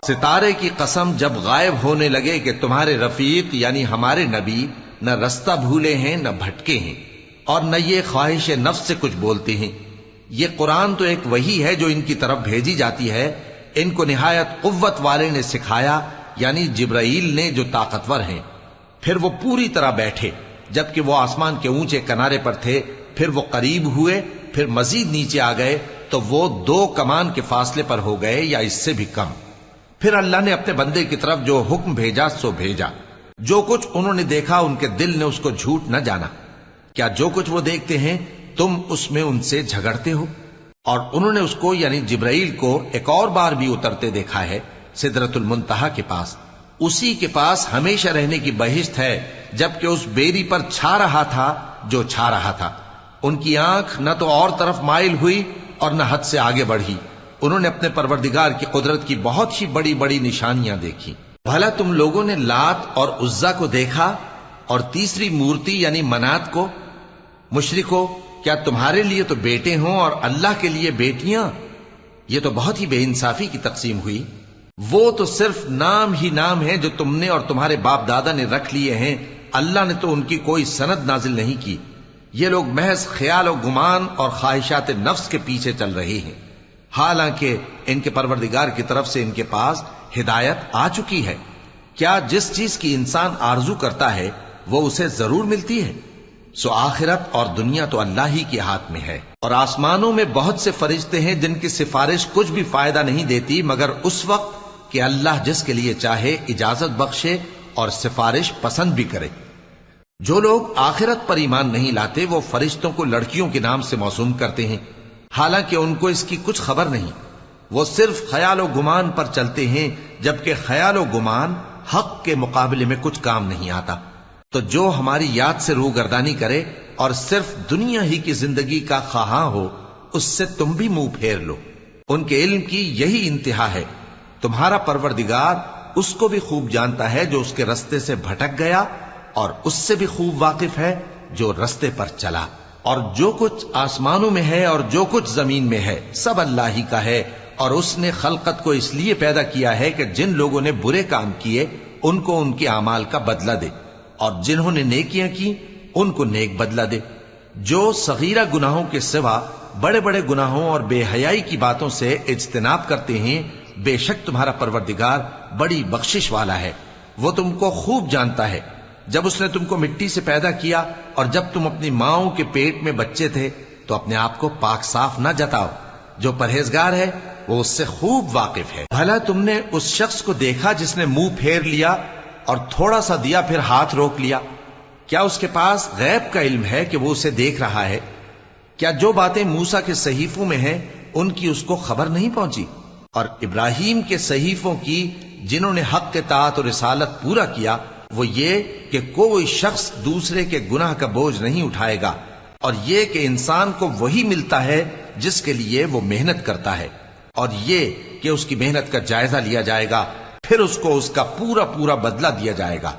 ستارے کی قسم جب غائب ہونے لگے کہ تمہارے رفیق یعنی ہمارے نبی نہ رستہ بھولے ہیں نہ بھٹکے ہیں اور نہ یہ خواہش نفس سے کچھ بولتے ہیں۔ یہ قرآن تو ایک وحی ہے جو ان کی طرف بھیجی جاتی ہے، ان کو نہایت قوت والے نے سکھایا یعنی جبرائیل نے جو طاقتور ہیں۔ پھر وہ پوری طرح بیٹھے جبکہ وہ آسمان کے اونچے کنارے پر تھے، پھر وہ قریب ہوئے، پھر مزید نیچے آ گئے تو وہ 2 کمان کے فاصلے پر ہو گئے یا اس سے بھی کم۔ پھر اللہ نے اپنے بندے کی طرف جو حکم بھیجا سو بھیجا۔ جو کچھ انہوں نے دیکھا ان کے دل نے اس کو جھوٹ نہ جانا۔ کیا جو کچھ وہ دیکھتے ہیں تم اس میں ان سے جھگڑتے ہو؟ اور انہوں نے اس کو یعنی جبرائیل کو ایک اور بار بھی اترتے دیکھا ہے سدرۃ المنتہا کے پاس۔ اسی کے پاس ہمیشہ رہنے کی بہشت ہے، جبکہ اس بیری پر چھا رہا تھا جو چھا رہا تھا۔ ان کی آنکھ نہ تو اور طرف مائل ہوئی اور نہ حد سے آگے بڑھی۔ انہوں نے اپنے پروردگار کی قدرت کی بہت ہی بڑی بڑی نشانیاں دیکھی۔ بھلا تم لوگوں نے لات اور عزا کو دیکھا اور تیسری مورتی یعنی منات کو؟ مشرکو، کیا تمہارے لیے تو بیٹے ہوں اور اللہ کے لیے بیٹیاں؟ یہ تو بہت ہی بے انصافی کی تقسیم ہوئی۔ وہ تو صرف نام ہی نام ہے جو تم نے اور تمہارے باپ دادا نے رکھ لیے ہیں، اللہ نے تو ان کی کوئی سند نازل نہیں کی۔ یہ لوگ محض خیال و گمان اور خواہشات نفس کے پیچھے چل رہے ہیں، حالانکہ ان کے پروردگار کی طرف سے ان کے پاس ہدایت آ چکی ہے۔ کیا جس چیز کی انسان آرزو کرتا ہے وہ اسے ضرور ملتی ہے؟ سو آخرت اور دنیا تو اللہ ہی کے ہاتھ میں ہے۔ اور آسمانوں میں بہت سے فرشتے ہیں جن کی سفارش کچھ بھی فائدہ نہیں دیتی مگر اس وقت کہ اللہ جس کے لیے چاہے اجازت بخشے اور سفارش پسند بھی کرے۔ جو لوگ آخرت پر ایمان نہیں لاتے وہ فرشتوں کو لڑکیوں کے نام سے موسوم کرتے ہیں، حالانکہ ان کو اس کی کچھ خبر نہیں۔ وہ صرف خیال و گمان پر چلتے ہیں، جبکہ خیال و گمان حق کے مقابلے میں کچھ کام نہیں آتا۔ تو جو ہماری یاد سے روگردانی کرے اور صرف دنیا ہی کی زندگی کا خواہاں ہو، اس سے تم بھی منہ پھیر لو۔ ان کے علم کی یہی انتہا ہے۔ تمہارا پروردگار اس کو بھی خوب جانتا ہے جو اس کے رستے سے بھٹک گیا، اور اس سے بھی خوب واقف ہے جو رستے پر چلا۔ اور جو کچھ آسمانوں میں ہے اور جو کچھ زمین میں ہے سب اللہ ہی کا ہے، اور اس نے خلقت کو اس لیے پیدا کیا ہے کہ جن لوگوں نے برے کام کیے ان کو ان کے اعمال کا بدلہ دے، اور جنہوں نے نیکیاں کی ان کو نیک بدلہ دے۔ جو صغیرہ گناہوں کے سوا بڑے بڑے گناہوں اور بے حیائی کی باتوں سے اجتناب کرتے ہیں، بے شک تمہارا پروردگار بڑی بخشش والا ہے۔ وہ تم کو خوب جانتا ہے۔ جب اس نے تم کو مٹی سے پیدا کیا اور جب تم اپنی ماؤں کے پیٹ میں بچے تھے تو اپنے آپ کو پاک صاف نہ جتاؤ۔ جو پرہیزگار ہے وہ اس سے خوب واقف ہے۔ بھلا تم نے اس شخص کو دیکھا جس نے منہ پھیر لیا اور تھوڑا سا دیا پھر ہاتھ روک لیا؟ کیا اس کے پاس غیب کا علم ہے کہ وہ اسے دیکھ رہا ہے؟ کیا جو باتیں موسیٰ کے صحیفوں میں ہیں ان کی اس کو خبر نہیں پہنچی؟ اور ابراہیم کے صحیفوں کی جنہوں نے حق کے اطاعت اور رسالت پورا کیا، وہ یہ کہ کوئی شخص دوسرے کے گناہ کا بوجھ نہیں اٹھائے گا، اور یہ کہ انسان کو وہی ملتا ہے جس کے لیے وہ محنت کرتا ہے، اور یہ کہ اس کی محنت کا جائزہ لیا جائے گا، پھر اس کو اس کا پورا پورا بدلہ دیا جائے گا،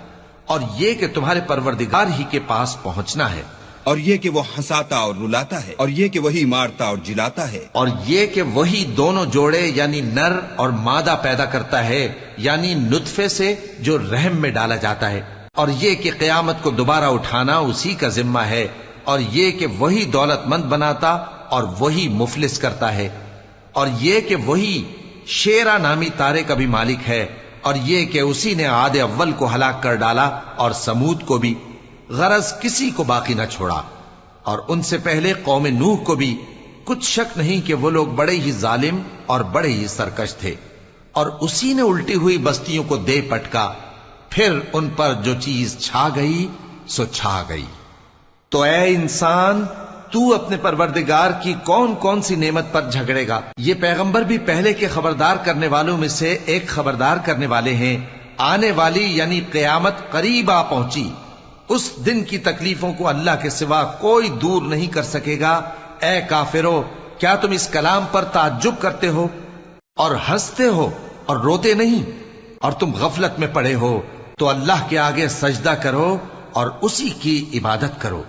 اور یہ کہ تمہارے پروردگار ہی کے پاس پہنچنا ہے، اور یہ کہ وہ ہنساتا اور رلاتا ہے، اور یہ کہ وہی مارتا اور جلاتا ہے، اور یہ کہ وہی دونوں جوڑے یعنی نر اور مادہ پیدا کرتا ہے یعنی نطفے سے جو رحم میں ڈالا جاتا ہے، اور یہ کہ قیامت کو دوبارہ اٹھانا اسی کا ذمہ ہے، اور یہ کہ وہی دولت مند بناتا اور وہی مفلس کرتا ہے، اور یہ کہ وہی شیرا نامی تارے کا بھی مالک ہے، اور یہ کہ اسی نے عاد اول کو ہلاک کر ڈالا اور سمود کو بھی، غرض کسی کو باقی نہ چھوڑا، اور ان سے پہلے قوم نوح کو بھی۔ کچھ شک نہیں کہ وہ لوگ بڑے ہی ظالم اور بڑے ہی سرکش تھے، اور اسی نے الٹی ہوئی بستیوں کو دے پٹکا، پھر ان پر جو چیز چھا گئی سو چھا گئی۔ تو اے انسان، تو اپنے پروردگار کی کون کون سی نعمت پر جھگڑے گا؟ یہ پیغمبر بھی پہلے کے خبردار کرنے والوں میں سے ایک خبردار کرنے والے ہیں۔ آنے والی یعنی قیامت قریب آ پہنچی، اس دن کی تکلیفوں کو اللہ کے سوا کوئی دور نہیں کر سکے گا۔ اے کافرو، کیا تم اس کلام پر تعجب کرتے ہو اور ہنستے ہو اور روتے نہیں؟ اور تم غفلت میں پڑے ہو تو اللہ کے آگے سجدہ کرو اور اسی کی عبادت کرو۔